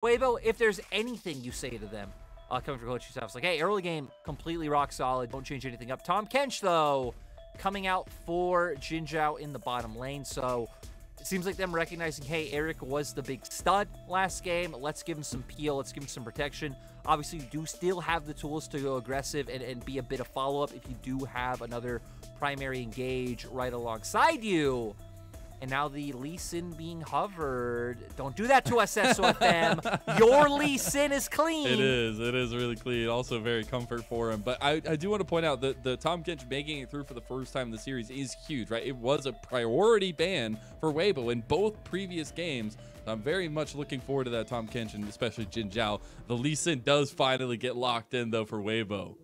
Weibo, if there's anything you say to them, coming from Coach yourself, it's like, hey, early game, completely rock solid. Don't change anything up. Tahm Kench, though, coming out for JinJiao in the bottom lane. So it seems like them recognizing, hey, Eric was the big stud last game. Let's give him some peel. Let's give him some protection. Obviously, you do still have the tools to go aggressive and be a bit of follow-up if you do have another primary engage right alongside you. And now the Lee Sin being hovered. Don't do that to us, SofM. Your Lee Sin is clean. It is really clean. Also very comfort for him. But I do want to point out that the Tahm Kench making it through for the first time in the series is huge, right? It was a priority ban for Weibo in both previous games. I'm very much looking forward to that Tahm Kench and especially JinJiao. The Lee Sin does finally get locked in, though, for Weibo.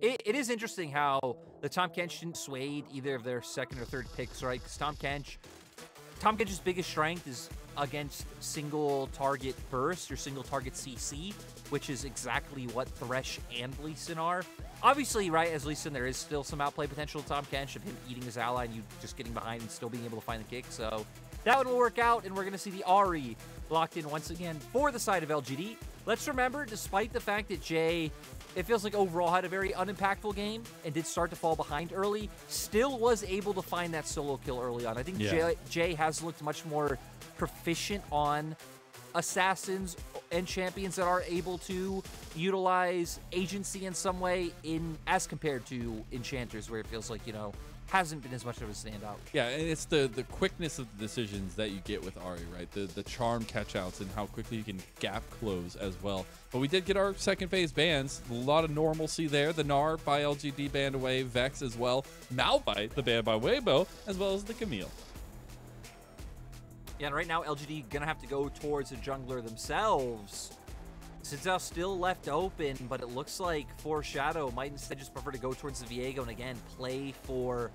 It is interesting how the Tahm Kench didn't swayed either of their second or third picks, right? Because Tahm Kench's biggest strength is against single target burst or single target CC, which is exactly what Thresh and Lee Sin are. Obviously, right, as Lee Sin, there is still some outplay potential to Tahm Kench of him eating his ally and you just getting behind and still being able to find the kick. So that one will work out, and we're going to see the Ahri locked in once again for the side of LGD. Let's remember, despite the fact that Jay, it feels like overall had a very unimpactful game and did start to fall behind early, still was able to find that solo kill early on. I think Jay has looked much more proficient on assassins and champions that are able to utilize agency in some way as compared to enchanters, where it feels like, you know, hasn't been as much of a standout. Yeah, and it's the quickness of the decisions that you get with Ahri, right? The charm catch-outs and how quickly you can gap close as well. But we did get our second phase bans. A lot of normalcy there. The Gnar by LGD banned away, Vex as well. Malphite, the ban by Weibo, as well as the Camille. Yeah, and right now LGD gonna have to go towards the jungler themselves. Sinzao still left open, but it looks like Foreshadow might instead just prefer to go towards the Viego and again play for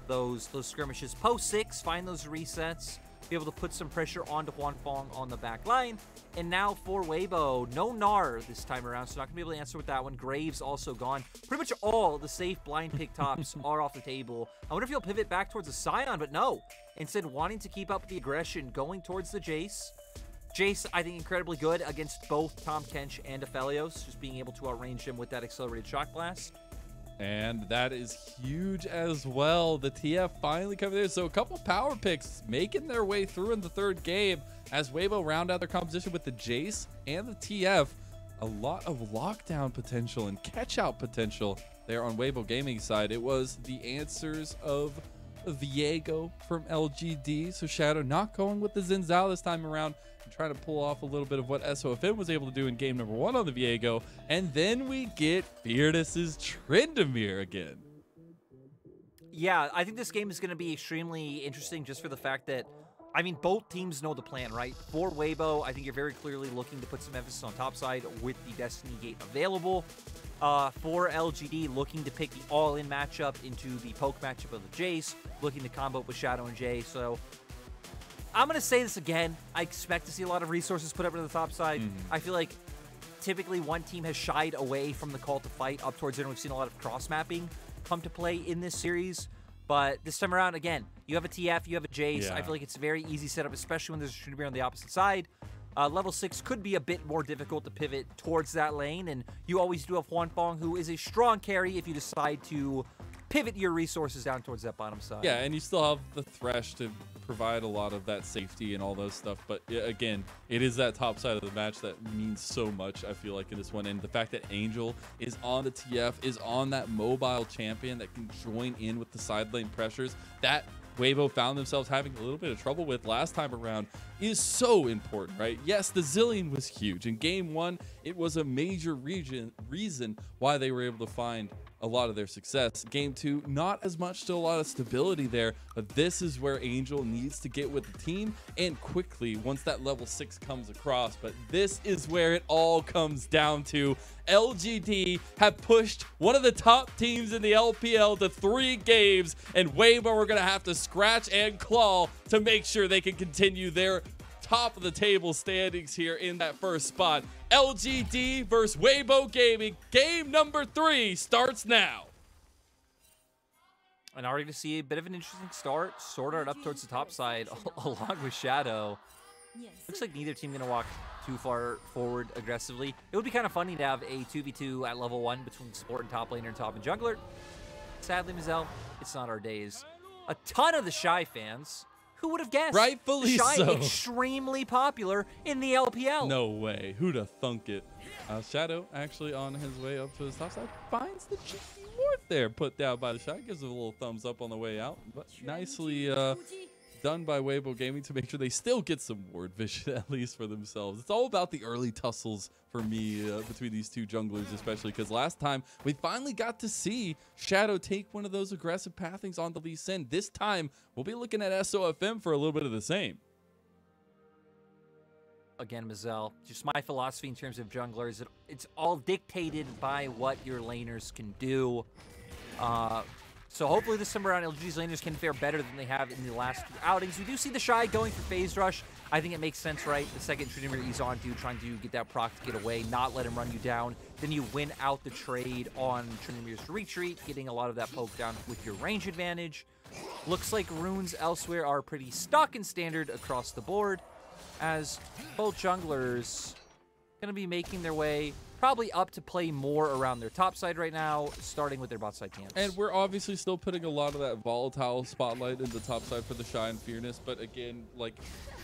those skirmishes. Post 6, find those resets, be able to put some pressure onto Huanfeng on the back line. And now for Weibo, no Gnar this time around, so not gonna be able to answer with that one. Graves also gone. Pretty much all the safe blind pick tops are off the table. I wonder if he'll pivot back towards the Scion, but no. Instead, wanting to keep up the aggression, going towards the Jayce. Jayce, I think, incredibly good against both Tahm Kench and Aphelios, just being able to outrange him with that accelerated shock blast. And that is huge as well. The TF finally coming there. So a couple power picks making their way through in the third game as Weibo round out their composition with the Jayce and the TF. A lot of lockdown potential and catch-out potential there on Weibo Gaming side. It was the answers of Viego from LGD. So Shadow not going with the Jinjiao this time around, trying to pull off a little bit of what SofM was able to do in game number 1 on the Viego. And then we get Fearness's Tryndamere again. Yeah, I think this game is going to be extremely interesting just for the fact that, I mean, both teams know the plan, right? For Weibo, I think you're very clearly looking to put some emphasis on topside with the Destiny Gate available. For LGD, looking to pick the all-in matchup into the poke matchup of the Jayce, looking to combo up with Shadow and Jay. So I'm going to say this again. I expect to see a lot of resources put up into the top side. I feel like typically one team has shied away from the call to fight up towards it, and we've seen a lot of cross-mapping come to play in this series. But this time around, again, you have a TF, you have a Jayce. Yeah. I feel like it's a very easy setup, especially when there's a Tryndamere on the opposite side. Level 6 could be a bit more difficult to pivot towards that lane, and you always do have Huanfeng, who is a strong carry if you decide to pivot your resources down towards that bottom side. Yeah, and you still have the Thresh to provide a lot of that safety and all those stuff. But again, it is that top side of the match that means so much, I feel like, in this one. And the fact that Angel is on the TF, is on that mobile champion that can join in with the side lane pressures, that Weibo found themselves having a little bit of trouble with last time around, is so important, right? Yes, the Zillion was huge. In game 1, it was a major reason why they were able to find a lot of their success. Game 2, not as much, still a lot of stability there, but this is where Angel needs to get with the team and quickly once that level 6 comes across. But this is where it all comes down to. LGD have pushed one of the top teams in the LPL to 3 games, and Weibo are going to have to scratch and claw to make sure they can continue their top of the table standings here in that first spot. LGD versus Weibo Gaming. Game number 3 starts now. And already to see a bit of an interesting start. Sword Art up towards the top side along with Shadow. Looks like neither team gonna walk too far forward aggressively. It would be kind of funny to have a 2v2 at level 1 between support and top laner and top and jungler. Sadly, Mazel, it's not our days. A ton of the TheShy fans, who would have guessed? Rightfully TheShy so. Extremely popular in the LPL. No way. Who'd have thunk it? Shadow actually on his way up to his top side finds the cheeky ward there put down by TheShy. Gives it a little thumbs up on the way out. But nicely done by Weibo Gaming to make sure they still get some ward vision at least for themselves. It's all about the early tussles for me between these two junglers, especially because last time we finally got to see Shadow take one of those aggressive pathings on the Lee Sin. This time we'll be looking at SofM for a little bit of the same. Again, Mazel, just my philosophy in terms of junglers, it's all dictated by what your laners can do. So hopefully this time around, LGD's laners can fare better than they have in the last two outings. We do see TheShy going for phase rush. I think it makes sense, right? The second Tryndamere is on to trying to get that proc to get away, not let him run you down. Then you win out the trade on Tryndamere's retreat, getting a lot of that poke down with your range advantage. Looks like runes elsewhere are pretty stock and standard across the board, as both junglers going to be making their way probably up to play more around their top side right now, starting with their bot side camps. And we're obviously still putting a lot of that volatile spotlight in the top side for TheShy and Fearness, but again, like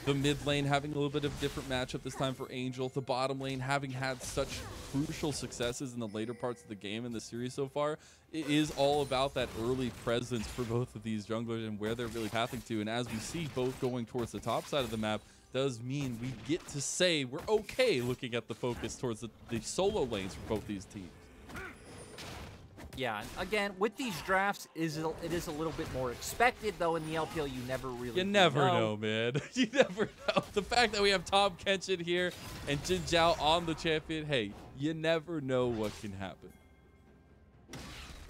the mid lane having a little bit of a different matchup this time for Angel, the bottom lane having had such crucial successes in the later parts of the game in the series so far, it is all about that early presence for both of these junglers and where they're really pathing to. And as we see both going towards the top side of the map, does mean we get to say we're okay looking at the focus towards the solo lanes for both these teams. Yeah, again, with these drafts, it is a little bit more expected, though in the LPL you never really know, man. You never know. The fact that we have Tahm, Kench in here and JinJiao on the champion, hey, you never know what can happen.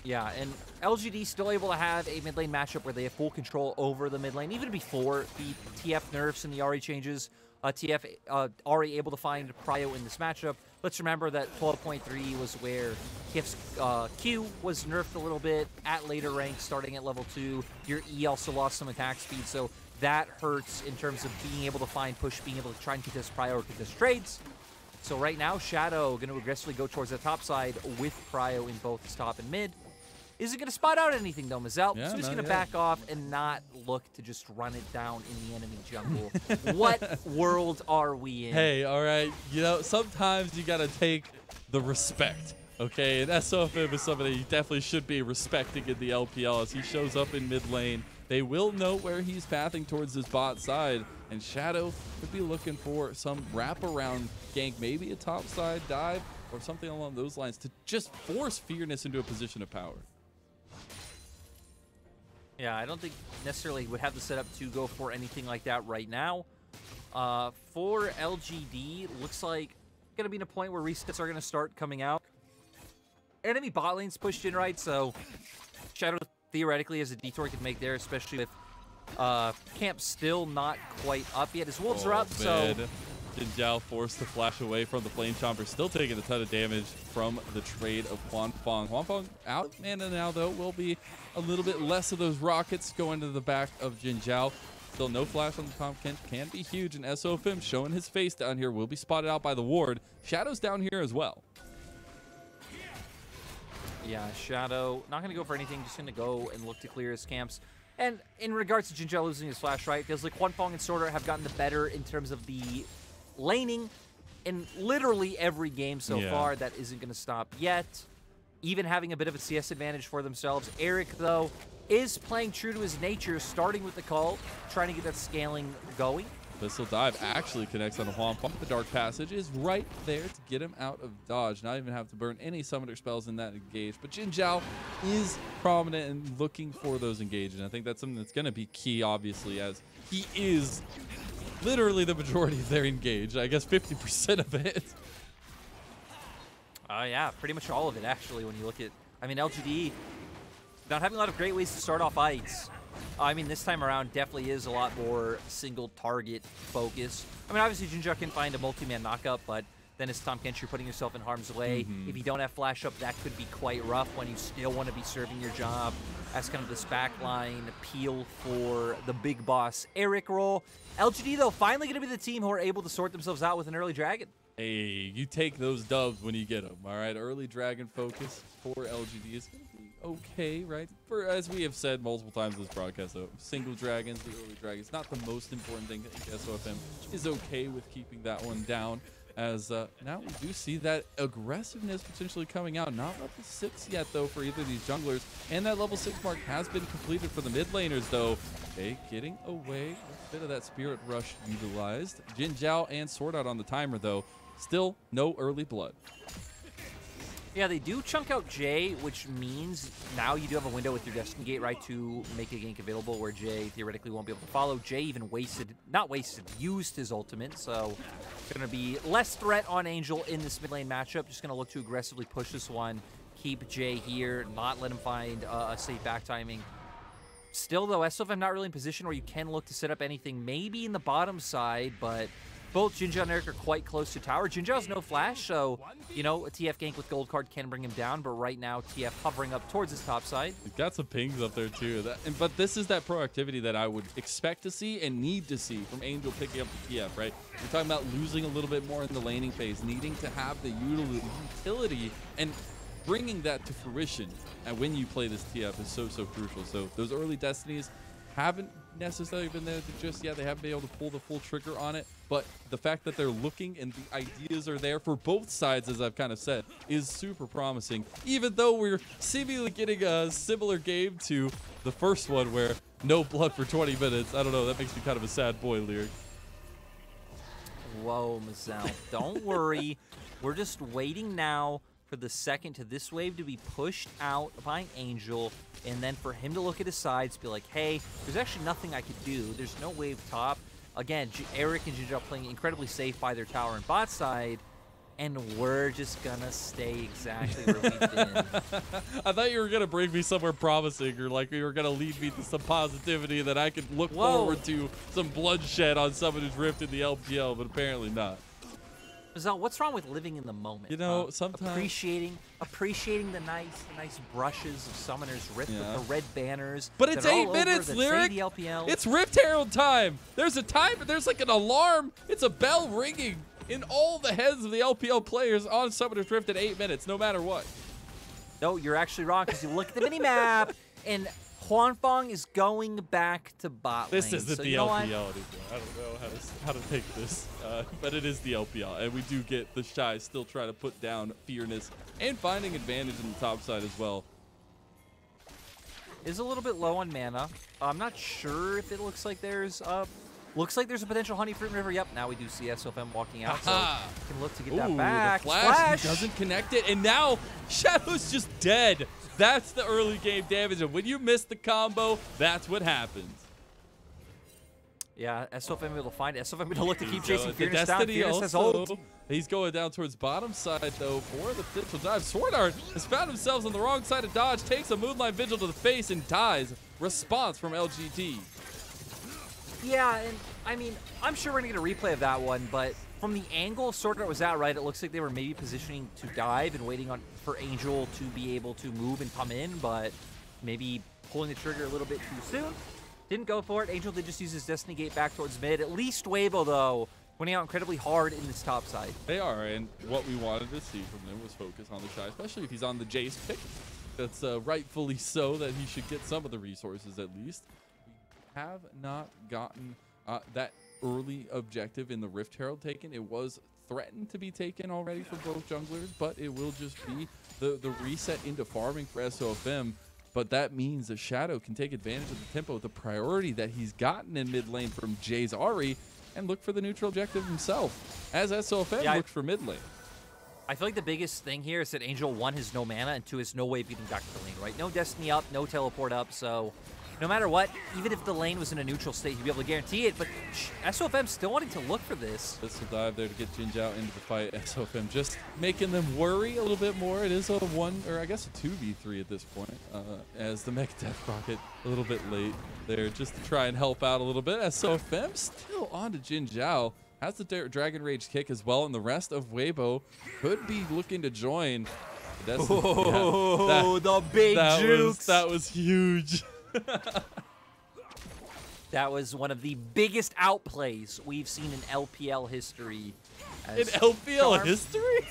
Yeah, and LGD still able to have a mid lane matchup where they have full control over the mid lane, even before the TF nerfs and the Ahri changes. Ahri able to find Prio in this matchup. Let's remember that 12.3 was where TF's Q was nerfed a little bit at later ranks, starting at level 2. Your E also lost some attack speed, so that hurts in terms of being able to find push, being able to try and contest Prio or contest trades. So right now, Shadow going to aggressively go towards the top side with Prio in both his top and mid. Isn't going to spot out anything, though, Mazel. Yeah, so he's going to yet. back off and not look to just run it down in the enemy jungle. What world are we in? Hey, all right. You know, sometimes you got to take the respect, okay? And SofM is somebody you definitely should be respecting in the LPL as he shows up in mid lane. They will know where he's pathing towards his bot side, and Shadow could be looking for some wraparound gank, maybe a top side dive or something along those lines to just force Fearness into a position of power. Yeah, I don't think necessarily would have the setup to go for anything like that right now. For LGD, looks like going to be in a point where resets are going to start coming out. Enemy bot lane's pushed in, right? So Shadow theoretically has a detour he can make there, especially with camp still not quite up yet. His wolves are up, man. so JinJiao forced to flash away from the Flame Chomper, still taking a ton of damage from the trade of Huanfeng. Huanfeng out mana now, though, will be a little bit less of those rockets going to the back of JinJiao. Still no flash on the Tahm. Kench can be huge, and SofM showing his face down here will be spotted out by the ward. Shadow's down here as well. yeah, Shadow not going to go for anything, just going to go and look to clear his camps. And in regards to JinJiao losing his flash, right, feels like Huanfeng and Sorter have gotten the better in terms of the laning in literally every game so far. That isn't going to stop yet. Even having a bit of a CS advantage for themselves. Eric, though, is playing true to his nature, starting with the call, trying to get that scaling going. Missile dive actually connects on a Huanfeng. The Dark Passage is right there to get him out of dodge. Not even have to burn any summoner spells in that engage. But JinJiao is prominent and looking for those engage. And I think that's something that's going to be key, obviously, as he is literally the majority of their engage. I guess 50% of it. Yeah, pretty much all of it, actually, when you look at... I mean, LGD not having a lot of great ways to start off fights. I mean, this time around definitely is a lot more single target focus. I mean, obviously, JinJiao can find a multi-man knockup, but then as Tahm Kench, you're putting yourself in harm's way. If you don't have flash up, that could be quite rough when you still want to be serving your job as kind of this backline peel for the big boss Eric role. LGD, though, finally going to be the team who are able to sort themselves out with an early dragon. Hey, you take those dubs when you get them, all right? Early dragon focus for LGD is going to be okay, right? For, as we have said multiple times in this broadcast, though, single dragons, the early dragons, not the most important thing. I think SofM is okay with keeping that one down. As now we do see that aggressiveness potentially coming out. Not level 6 yet, though, for either of these junglers. And that level 6 mark has been completed for the mid laners, though. Okay, getting away with a bit of that Spirit Rush utilized. JinJiao and Sword Art on the timer, though. Still no early blood. Yeah, they do chunk out Jay, which means now you do have a window with your Destiny Gate, right, to make a gank available where Jay theoretically won't be able to follow. Jay even used his ultimate, so it's going to be less threat on Angel in this mid lane matchup. Just going to look to aggressively push this one, keep Jay here, not let him find a safe back timing. Still, though, SofM not really in position where you can look to set up anything, maybe in the bottom side, but both JinJiao and Eric are quite close to tower. JinJiao's no flash, so, you know, a TF gank with gold card can bring him down, but right now, TF hovering up towards his top side. He's got some pings up there, too. But this is that proactivity that I would expect to see and need to see from Angel picking up the TF, right? We're talking about losing a little bit more in the laning phase, needing to have the utility and bringing that to fruition. And when you play this TF is so crucial. So those early Destinies haven't necessarily been there just yet. They haven't been able to pull the full trigger on it, but the fact that they're looking and the ideas are there for both sides, as I've kind of said, is super promising, even though we're seemingly getting a similar game to the first one where no blood for 20 minutes. I don't know, that makes me kind of a sad boy lyric. Whoa, Mazel, don't worry. We're just waiting now for the second to this wave to be pushed out by Angel, and then for him to look at his sides, be like, hey, there's actually nothing I could do. There's no wave top. Again, Eric and JinJiao playing incredibly safe by their tower and bot side, and we're just gonna stay exactly where we've been. I thought you were gonna bring me somewhere promising, or like you were gonna lead me to some positivity that I could look forward to some bloodshed on someone who's ripped in the LPL, but apparently not. Mazel, what's wrong with living in the moment? You know, sometimes appreciating the nice brushes of Summoner's Rift with the red banners. But it's 8 minutes, Lyric. The LPL. It's Rift Herald time. There's a timer. There's like an alarm. It's a bell ringing in all the heads of the LPL players on Summoner's Rift at 8 minutes, no matter what. No, you're actually wrong, because you look at the minimap and Huanfeng is going back to bot lane. This isn't the LPL anymore. I don't know how to take this, but it is the LPL, and we do get TheShy still trying to put down Fearness and finding advantage in the top side as well. Is a little bit low on mana. I'm not sure if it looks like there's a potential honey fruit river. Yep, now we do see SofM walking out, so can look to get that back. The flash doesn't connect it, and now Shadow's just dead. That's the early game damage, and when you miss the combo, that's what happens. Yeah, SofM able to find it. SofM able to look to keep chasing Fearness down. Fearness has ult. He's going down towards bottom side, though, for the potential dive. Sword Art has found themselves on the wrong side of dodge, takes a Moonlight Vigil to the face, and dies. Response from LGD. Yeah, and I mean, I'm sure we're going to get a replay of that one, but from the angle Sword Art was at, right, it looks like they were maybe positioning to dive and waiting for Angel to be able to move and come in, but maybe pulling the trigger a little bit too soon. Didn't go for it. Angel did just use his Destiny Gate back towards mid. At least Weibo, though, winning out incredibly hard in this top side. They are, and what we wanted to see from them was focus on the Shy, especially if he's on the Jayce pick. That's rightfully so, that he should get some of the resources at least. We have not gotten that early objective in the Rift Herald taken. It was threatened to be taken already for both junglers, but it will just be the reset into farming for SofM. But that means that Shadow can take advantage of the tempo, the priority that he's gotten in mid lane from Jay's Ahri, and look for the neutral objective himself, as SofM looks for mid lane. I feel like the biggest thing here is that Angel, 1, has no mana, and 2, has no way of getting back to the lane, right? No Destiny up, no teleport up, so no matter what, even if the lane was in a neutral state, he'd be able to guarantee it, but SofM still wanting to look for this. This will dive there to get JinJiao into the fight. SofM just making them worry a little bit more. It is a 1, or I guess a 2v3 at this point, as the Mech Death Rocket a little bit late there just to try and help out a little bit. SofM still on to JinJiao. has the Dragon Rage kick as well, and the rest of Weibo could be looking to join. Oh, the big jukes. That was huge. That was one of the biggest outplays we've seen in LPL history. In LPL history?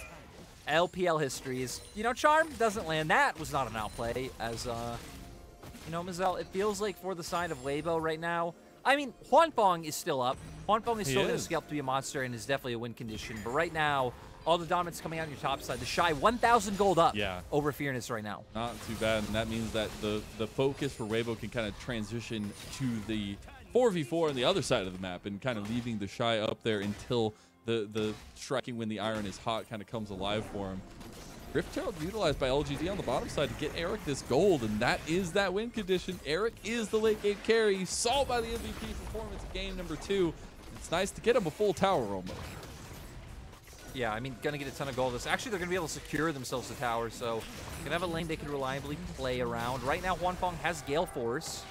LPL history is, you know, Charm doesn't land. That was not an outplay, as, you know, Mazel, it feels like for the side of Weibo right now, I mean, Huanfeng is still up. Huanfeng is still going to scale up to be a monster and is definitely a win condition. But right now, all the dominance coming out on your top side. TheShy, 1,000 gold up over Fearness right now. Not too bad, and that means that the focus for Weibo can kind of transition to the 4v4 on the other side of the map and kind of leaving TheShy up there until the striking when the iron is hot kind of comes alive for him. Rift Herald utilized by LGD on the bottom side to get Eric this gold, and that is that win condition. Eric is the late game carry. You saw by the MVP performance in game number 2. It's nice to get him a full tower almost. Yeah, I mean, gonna get a ton of gold. Actually, they're gonna be able to secure themselves the tower, so gonna have a lane they can reliably play around. Right now, Huanfeng has Gale Force,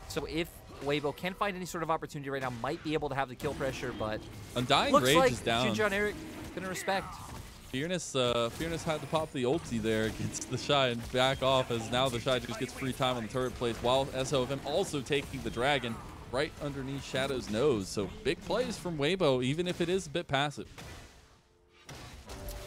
so if Weibo can find any sort of opportunity right now, might be able to have the kill pressure, but Undying looks Rage like is down. JinJiao and Eric gonna respect. Fearness had to pop the ulti there against TheShy and back off, as now TheShy just gets free time on the turret plays, while SofM also taking the dragon right underneath Shadow's nose. So big plays from Weibo, even if it is a bit passive.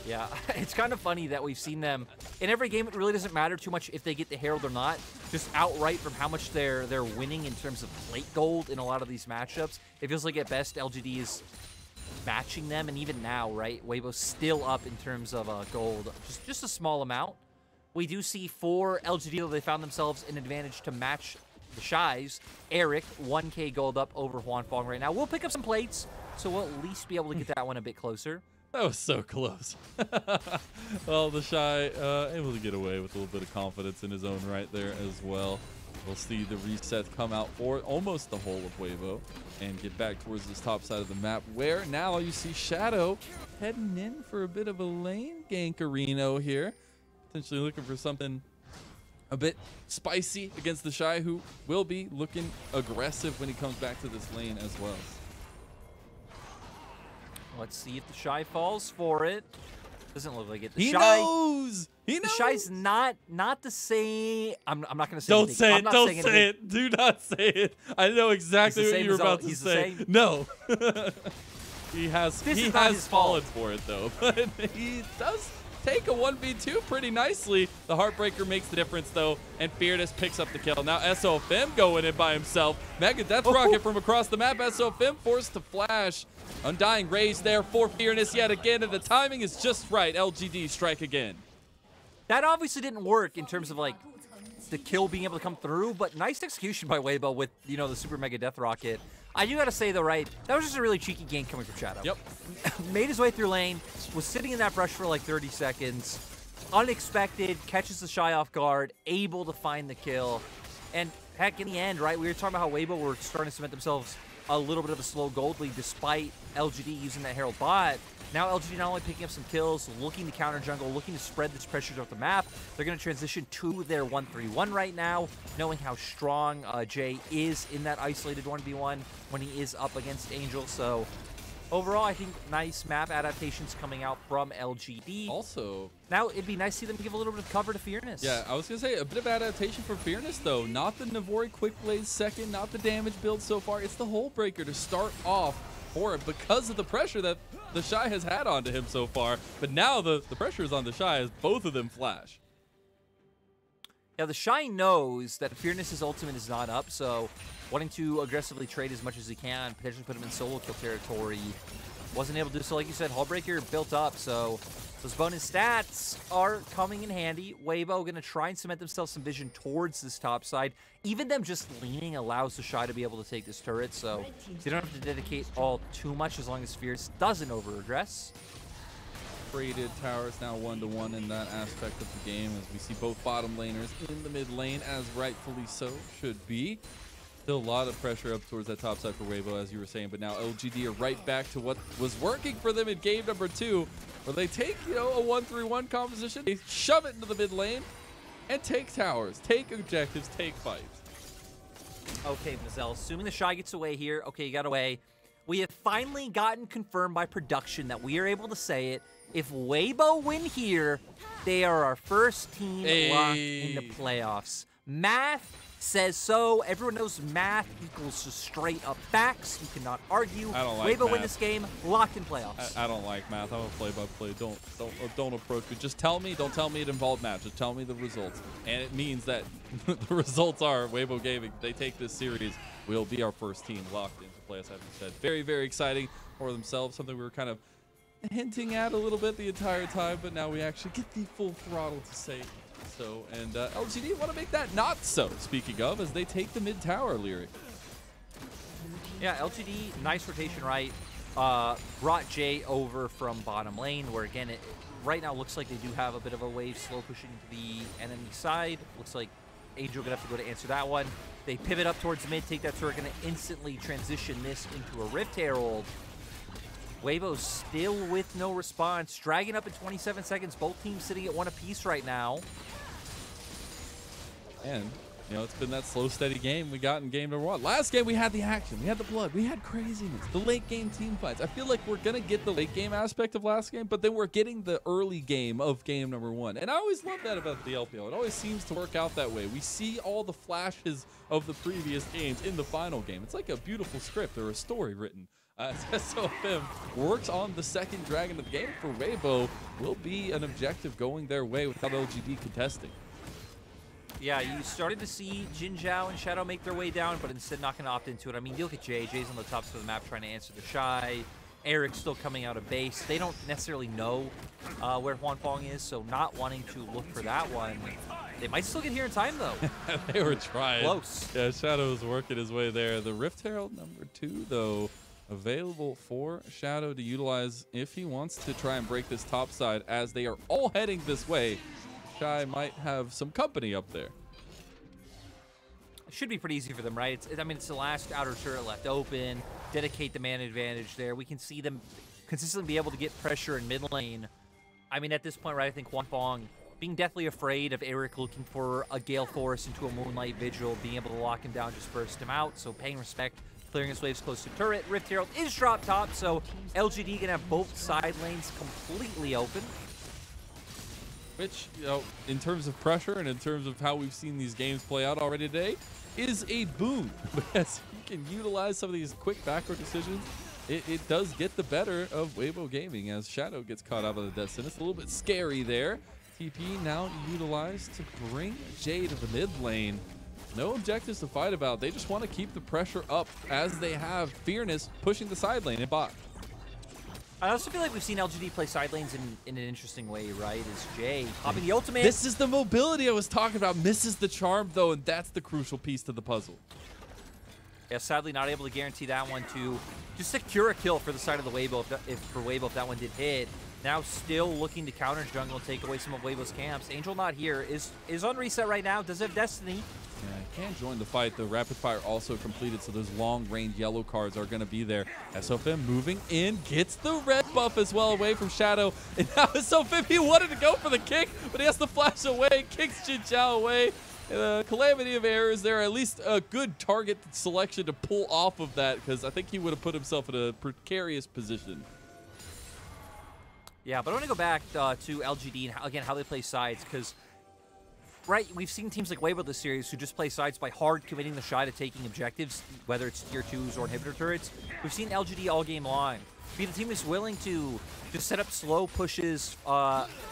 Yeah, it's kind of funny that we've seen them in every game. It really doesn't matter too much if they get the Herald or not, just outright from how much they're winning in terms of plate gold in a lot of these matchups. It feels like at best LGD is matching them, and even now, right, Weibo's still up in terms of gold, just a small amount. We do see for LGD, though, they found themselves an advantage to match TheShy's. Eric, 1K gold up over Huanfeng right now. We'll pick up some plates, so we'll at least be able to get that one a bit closer. That was so close. Well, TheShy able to get away with a little bit of confidence in his own right there as well. We'll see the reset come out for almost the whole of Weibo and get back towards this top side of the map, where now you see Shadow heading in for a bit of a lane gankerino here. Potentially looking for something a bit spicy against TheShy, who will be looking aggressive when he comes back to this lane as well. Let's see if TheShy falls for it. Doesn't look like it. He knows. TheShy's not the same. I'm not going to say Don't anything. say it. Don't say it. Do not say it. I know exactly what you were about to say. No. He has fallen for it though, but he does take a 1v2 pretty nicely. The Heartbreaker makes the difference though, and Fearness picks up the kill. Now SofM going in by himself. Mega Death Rocket from across the map. SofM forced to flash. Undying Rage there for Fearness yet again, and the timing is just right. LGD strike again. That obviously didn't work in terms of like the kill being able to come through, but nice execution by Weibo with, you know, the Super Mega Death Rocket. I do gotta say though, right, that was just a really cheeky gank coming from Shadow. Yep. Made his way through lane, was sitting in that brush for like 30 seconds. Unexpected, catches TheShy off guard, able to find the kill. And heck, in the end, right, we were talking about how Weibo were starting to cement themselves a little bit of a slow gold lead despite LGD using that Herald bot. Now LGD not only picking up some kills, looking to counter jungle, looking to spread this pressure throughout the map. They're going to transition to their 1-3-1 right now, knowing how strong Jay is in that isolated 1v1 when he is up against Angel. So overall, I think nice map adaptations coming out from LGD. Also, now it'd be nice to see them give a little bit of cover to Fearness. Yeah, I was going to say a bit of adaptation for Fearness though. Not the Navori Quick Blaze second, not the damage build so far. It's the Hull Breaker to start off for it because of the pressure that TheShy has had onto him so far. But now the pressure is on TheShy as both of them flash. Yeah, TheShy knows that Fearness's ultimate is not up, so wanting to aggressively trade as much as he can, potentially put him in solo kill territory. Wasn't able to do so, like you said. Hullbreaker built up, so those bonus stats are coming in handy. Weibo going to try and cement themselves some vision towards this top side. Even them just leaning allows TheShy to be able to take this turret, so they don't have to dedicate all too much as long as Fierce doesn't over-aggress. Braided towers now 1-to-1 in that aspect of the game, as we see both bottom laners in the mid lane, as rightfully so should be. Still a lot of pressure up towards that top side for Weibo, as you were saying, but now LGD are right back to what was working for them in game number 2, where they take, you know, a 1-3-1 composition, they shove it into the mid lane, and take towers, take objectives, take fights. Okay, Mazel, assuming TheShy gets away here. Okay, you got away. we have finally gotten confirmed by production that we are able to say it. If Weibo win here, they are our first team locked in the playoffs. Math says so. Everyone knows math equals just straight up facts. You cannot argue. I don't like Weibo math. Win this game, locked in playoffs. I don't like math. I'm a play-by-play. Don't approach me. Just tell me. Don't tell me it involved math. Just tell me the results. And it means that the results are Weibo Gaming. They take this series. We'll be our first team locked into playoffs. As you said, very, very exciting for themselves. Something we were kind of hinting at a little bit the entire time, but now we actually get the full throttle to say so. And LGD want to make that not so, speaking of, as they take the mid tower, Lyric. Yeah, LGD, nice rotation right. Brought Jay over from bottom lane, where again, it right now looks like they do have a bit of a wave slow pushing to the enemy side. Looks like Angel gonna have to go to answer that one. They pivot up towards mid, take that turret, gonna instantly transition this into a Rift Herald. Weibo still with no response. Dragon up in 27 seconds. Both teams sitting at 1 apiece right now. And, you know, it's been that slow, steady game we got in game number 1. Last game, we had the action. We had the blood. We had craziness. The late game team fights. I feel like we're going to get the late game aspect of last game, but then we're getting the early game of game number 1. And I always love that about the LPL. It always seems to work out that way. We see all the flashes of the previous games in the final game. It's like a beautiful script or a story written. SofM works on the second dragon of the game for Weibo. Will be an objective going their way without LGD contesting. Yeah, you started to see JinJiao and Shadow make their way down, but instead not going to opt into it. I mean, you look at Jay. Jay's on the top of the map trying to answer TheShy. Eric's still coming out of base. They don't necessarily know where Huanfeng is, so not wanting to look for that one. They might still get here in time, though. They were trying. Close. Yeah, Shadow was working his way there. The Rift Herald number 2, though, available for Shadow to utilize if he wants to try and break this top side, as they are all heading this way. Shy might have some company up there. It should be pretty easy for them, right? I mean, it's the last outer turret left open. Dedicate the man advantage there. We can see them consistently be able to get pressure in mid lane. I mean, at this point, right, I think Huanfeng being deathly afraid of Eric looking for a Gale Force into a Moonlight Vigil, being able to lock him down, just burst him out. So paying respect, clearing his waves close to turret. Rift Herald is dropped top, so LGD gonna have both side lanes completely open. Which, you know, in terms of pressure and in terms of how we've seen these games play out already today, is a boon. Because you can utilize some of these quick backward decisions. It does get the better of Weibo Gaming as Shadow gets caught out of the death sentence. A little bit scary there. TP now utilized to bring Jay to the mid lane. No objectives to fight about. They just want to keep the pressure up as they have Fearness pushing the side lane and bot. I also feel like we've seen LGD play side lanes in an interesting way, right? Is Jay popping the ultimate. This is the mobility I was talking about. Misses the charm, though, and that's the crucial piece to the puzzle. Yeah, sadly not able to guarantee that one to just secure a kill for the side of the Weibo if that one did hit. Now still looking to counter jungle and take away some of Weibo's camps. Angel not here, is on reset right now, does have Destiny. Yeah, can't join the fight. The rapid fire also completed, so those long range yellow cards are going to be there. SofM moving in, gets the red buff as well away from Shadow. And now SofM, he wanted to go for the kick, but he has to flash away, kicks JinJiao away. Calamity of errors there, at least a good target selection to pull off of that, because I think he would have put himself in a precarious position. Yeah, but I want to go back to LGD and, again, how they play sides, because right, we've seen teams like Weibo this series who just play sides by hard committing TheShy to taking objectives, whether it's tier 2s or inhibitor turrets. We've seen LGD all game long be the team is willing to just set up slow pushes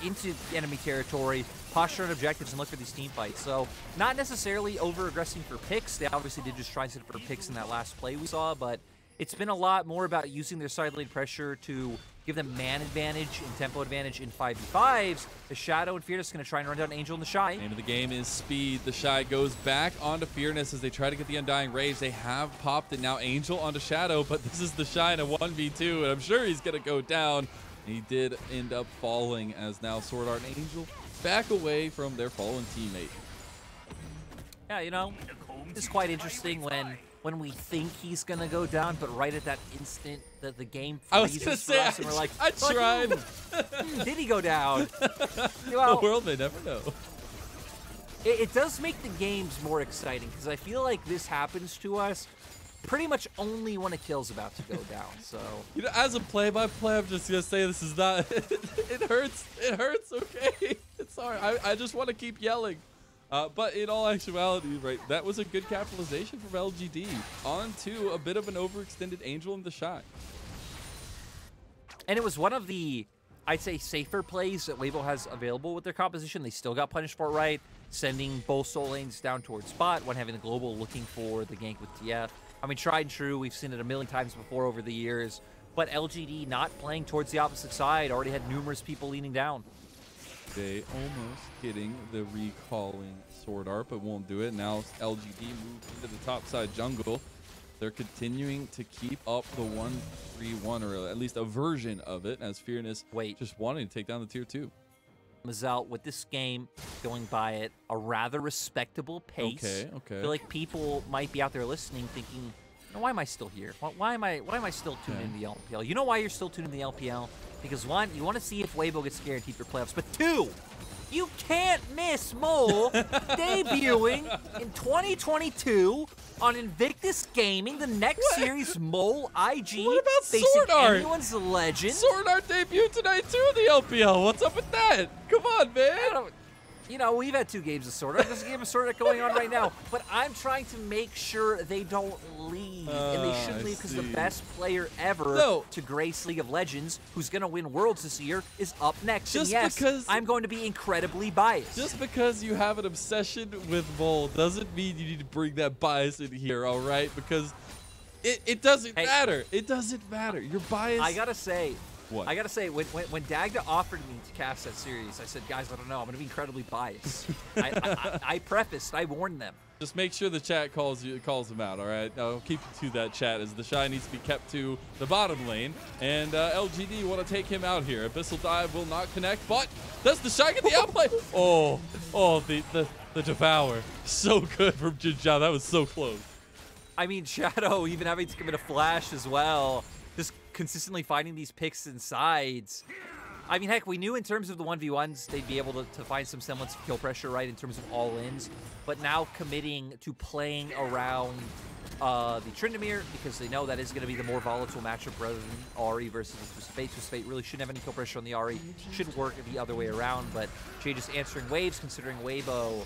into enemy territory, posture on objectives, and look for these team fights. So not necessarily over-aggressing for picks. They obviously did just try and set up for picks in that last play we saw, but it's been a lot more about using their side lane pressure to give them man advantage and tempo advantage in 5v5s. The Shadow and Fearness going to try and run down Angel and TheShy. Name of the game is speed. TheShy goes back onto Fearness as they try to get the Undying Rage. They have popped it now. Angel onto Shadow, but this is TheShy in a 1v2, and I'm sure he's going to go down. He did end up falling as now Sword Art and Angel back away from their fallen teammate. Yeah, you know, it's quite interesting when we think he's gonna go down, but right at that instant that the game freezes for us, and we're like, I tried. Did he go down? Well, the world may never know. It does make the games more exciting, because I feel like this happens to us pretty much only when a kill's about to go down. So, you know, as a play-by-play, I'm just gonna say this is not. It hurts. It hurts. Okay, it's sorry. I just want to keep yelling. But in all actuality, right, that was a good capitalization from LGD onto a bit of an overextended Angel in TheShy. And it was one of the, I'd say, safer plays that Weibo has available with their composition. They still got punished for it, right? Sending both soul lanes down towards bot, one having the global, looking for the gank with TF. I mean, tried and true. We've seen it a million times before over the years. But LGD not playing towards the opposite side, already had numerous people leaning down. They almost getting the recalling sword art, but won't do it. Now LGD moved into the top side jungle. They're continuing to keep up the 1-3-1, or at least a version of it, as Fearness just wanting to take down the tier 2. Mazel, with this game going by at a rather respectable pace. Okay. I feel like people might be out there listening thinking, why am I still here? Why am I still tuned in the LPL? You know why you're still tuned in the LPL? Because one, you want to see if Weibo gets scared and keep your playoffs. But two, you can't miss Mole debuting in 2022 on Invictus Gaming, the next series Mole IG. What about facing Sword Art? anyone's legend. Sword Art debuted tonight too in the LPL. What's up with that? Come on, man. You know, we've had 2 games of Sword Art. There's a game of Sword Art going on right now. But I'm trying to make sure they don't leave. And they shouldn't leave because the best player ever to grace League of Legends, who's going to win Worlds this year, is up next. Just and yes, because I'm going to be incredibly biased. Just because you have an obsession with Mole doesn't mean you need to bring that bias in here, all right? Because it doesn't matter. It doesn't matter. Your bias. I got to say. What? I gotta say, when Dagda offered me to cast that series, I said, guys, I don't know. I'm gonna be incredibly biased. I prefaced, I warned them. Just make sure the chat calls them out, all right? I'll keep you to that chat, as TheShy needs to be kept to the bottom lane. And LGD want to take him out here. Abyssal Dive will not connect, but does TheShy get the outplay? The Devour. So good from JinJiao. That was so close. I mean, Shadow even having to commit a flash as well. Just consistently finding these picks and sides. I mean, heck, we knew in terms of the 1v1s, they'd be able to find some semblance of kill pressure, right, in terms of all-ins. But now committing to playing around the Tryndamere, because they know that is going to be the more volatile matchup rather than Ahri versus Twisted Fate. Twisted Fate really shouldn't have any kill pressure on the Ahri. Should work the other way around, but Jay just answering waves, considering Weibo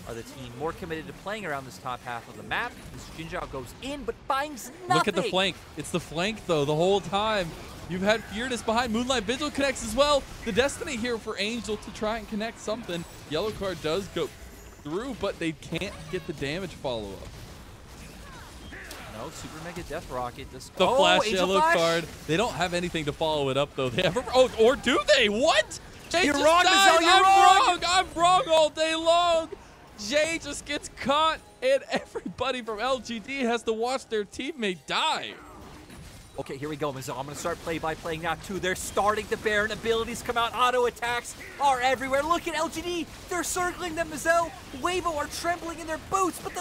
are the team more committed to playing around this top half of the map. This JinJiao goes in, but finds nothing. Look at the flank. It's the flank, though, the whole time. You've had Fearness behind. Moonlight Vigil connects as well. The destiny here for Angel to try and connect something. Yellow card does go through, but they can't get the damage follow-up. No, Super Mega Death Rocket. The flash yellow card. They don't have anything to follow it up, though. They have or do they? What? Jay you're just wrong, died. Mazel, you're wrong. I'm wrong all day long. Jay just gets caught, and everybody from LGD has to watch their teammate die. Okay, here we go, Mazel. I'm going to start play-by-playing now, too. They're starting to Baron. Abilities come out. Auto attacks are everywhere. Look at LGD. They're circling them, Mazel. Weibo are trembling in their boots, but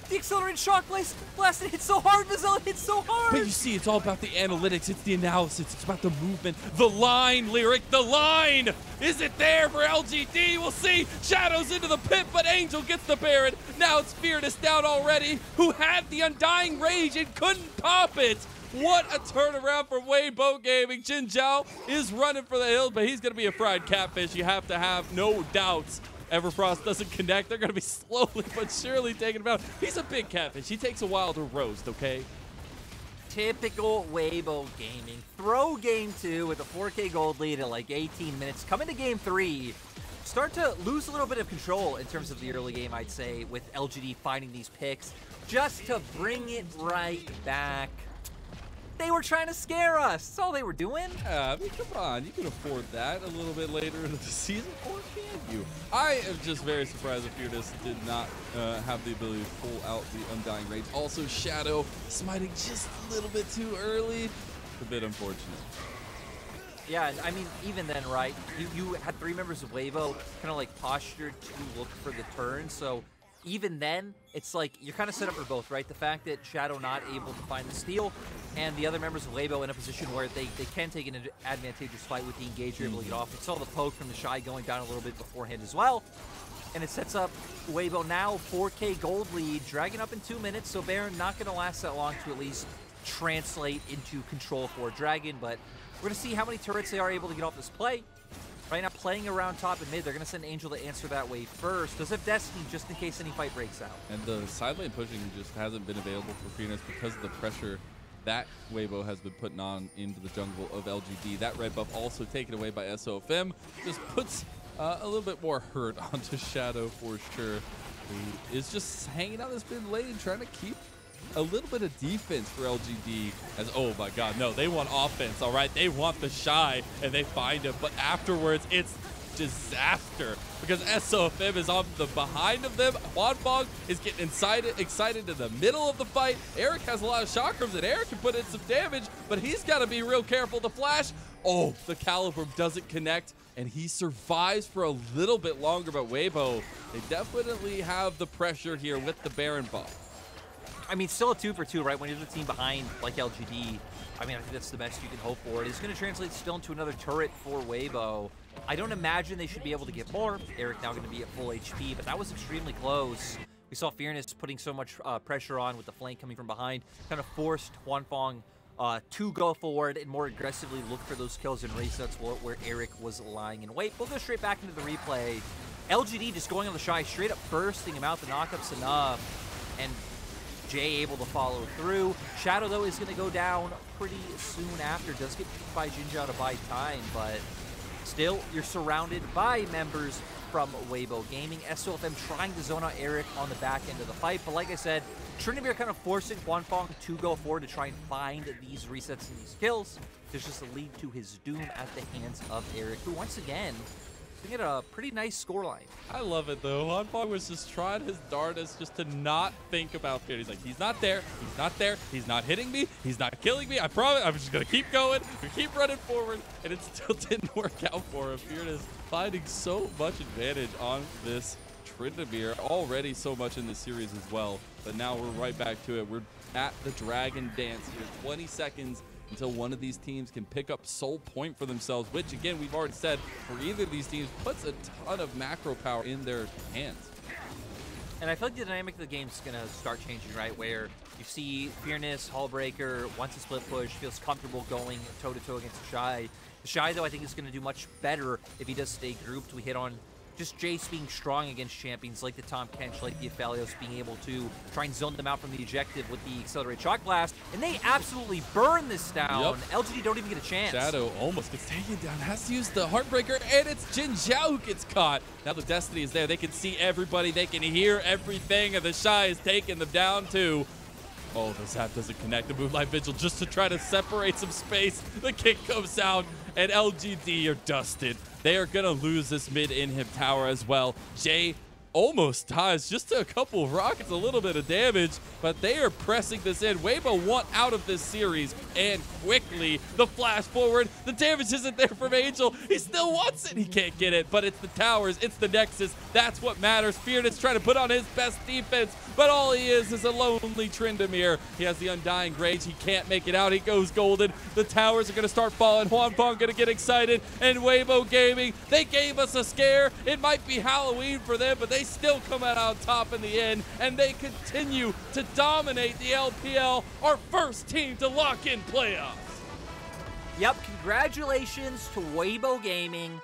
the accelerated shock blast, it hits so hard, Mazel. It hits so hard. But you see, it's all about the analytics. It's the analysis. It's about the movement. The line, Lyric. The line. Is it there for LGD? We'll see. Shadows into the pit, but Angel gets the Baron. Now it's Fearness down already, who had the Undying Rage and couldn't pop it. What a turnaround for Weibo Gaming. JinJiao is running for the hills, but he's going to be a fried catfish. You have to have no doubts. Everfrost doesn't connect. They're going to be slowly but surely taking him out. He's a big catfish. He takes a while to roast, okay? Typical Weibo Gaming. Throw game 2 with a 4K gold lead at like 18 minutes. Come into game 3. Start to lose a little bit of control in terms of the early game, I'd say, with LGD finding these picks. Just to bring it right back. They were trying to scare us. That's all they were doing. Yeah, I mean, come on. You can afford that a little bit later in the season, or can you? I am just very surprised that Fearness did not have the ability to pull out the Undying Rage. Also, Shadow smiting just a little bit too early. It's a bit unfortunate. Yeah, I mean, even then, right, you had 3 members of Weibo kind of like postured to look for the turn, so even then, it's like you're kind of set up for both, right? The fact that Shadow not able to find the steal, and the other members of Weibo in a position where they can take an advantageous fight with the engage you're able to get off. We saw the poke from TheShy going down a little bit beforehand as well. and it sets up Weibo now 4K gold lead, dragging up in 2 minutes, so Baron not going to last that long to at least translate into control for Dragon, but we're going to see how many turrets they are able to get off this play. Right now, playing around top and mid, they're going to send Angel to answer that wave first. Does have Destiny just in case any fight breaks out. And the side lane pushing just hasn't been available for Fearness because of the pressure that Weibo has been putting on into the jungle of LGD. That red buff also taken away by SofM just puts a little bit more hurt onto Shadow for sure. He is just hanging out this mid lane, trying to keep a little bit of defense for LGD as, oh my god, no, they want offense, all right? They want TheShy, and they find him, but afterwards, it's disaster because SofM is on the behind of them. Huanfeng is getting excited in the middle of the fight. Eric has a lot of chakrams, and Eric can put in some damage, but he's got to be real careful. The flash, oh, the caliber doesn't connect, and he survives for a little bit longer, but Weibo, they definitely have the pressure here with the Baron buff. I mean, still a 2 for 2, right? When you're the team behind, like LGD, I mean, I think that's the best you can hope for. It is going to translate still into another turret for Weibo. I don't imagine they should be able to get more. Eric now going to be at full HP, but that was extremely close. We saw Fearness putting so much pressure on with the flank coming from behind, kind of forced Huanfeng to go forward and more aggressively look for those kills and resets where Eric was lying in wait. We'll go straight back into the replay. LGD just going on TheShy, straight up bursting him out. The knockup's enough, and Jay able to follow through. Shadow, though, is going to go down pretty soon after. Does get beat by JinJiao to buy time, but still, you're surrounded by members from Weibo Gaming. SofM trying to zone out Eric on the back end of the fight, but like I said, Tryndamere kind of forcing Huanfeng to go forward to try and find these resets and these kills. There's just a lead to his doom at the hands of Eric, who once again get a pretty nice scoreline. I love it though. Huanfeng was just trying his darndest just to not think about fear. He's like, he's not there, he's not there, he's not hitting me, he's not killing me. I promise, I'm just gonna keep going, we keep running forward, and it still didn't work out for him. Fearness finding so much advantage on this Tryndamere, already so much in this series as well. But now we're right back to it. We're at the Dragon Dance here. 20 seconds until one of these teams can pick up soul point for themselves, which again, we've already said, for either of these teams, puts a ton of macro power in their hands. And I feel like the dynamic of the game is going to start changing, right? Where you see Fearness, Hullbreaker, once a split push, feels comfortable going toe-to-toe against TheShy. TheShy, though, I think is going to do much better if he does stay grouped. We hit on just Jayce being strong against champions like the Tahm, Kench, like the Aphelios, being able to try and zone them out from the objective with the Accelerate Shock Blast, and they absolutely burn this down. Yep. LGD don't even get a chance. Shadow almost gets taken down, has to use the Heartbreaker, and it's JinJiao who gets caught. Now the Destiny is there. They can see everybody, they can hear everything, and TheShy is taking them down too. Oh, the zap doesn't connect. The Moonlight Vigil just to try to separate some space. The kick comes out, and LGD are dusted. They are going to lose this mid-inhib tower as well. Jay almost ties just a couple of rockets, a little bit of damage, but they are pressing this in. Weibo want out of this series, and quickly, the flash forward. The damage isn't there from Angel. He still wants it. He can't get it, but it's the towers. It's the Nexus. That's what matters. Fearness trying to put on his best defense, but all he is a lonely Tryndamere. He has the Undying Rage. He can't make it out. He goes golden. The towers are going to start falling. Huanfeng going to get excited, and Weibo Gaming, they gave us a scare. It might be Halloween for them, but they still come out on top in the end, and they continue to dominate the LPL, our first team to lock in playoffs. Yep, congratulations to Weibo Gaming.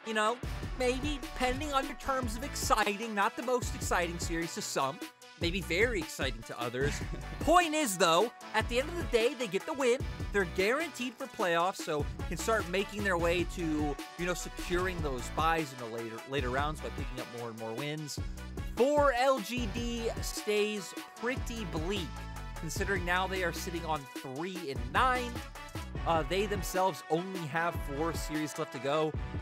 You know, maybe depending on your terms of exciting, not the most exciting series to some, maybe very exciting to others. Point is, though, at the end of the day, they get the win. They're guaranteed for playoffs, so can start making their way to, you know, securing those buys in the later rounds by picking up more and more wins. For LGD stays pretty bleak, considering now they are sitting on 3-9. They themselves only have 4 series left to go.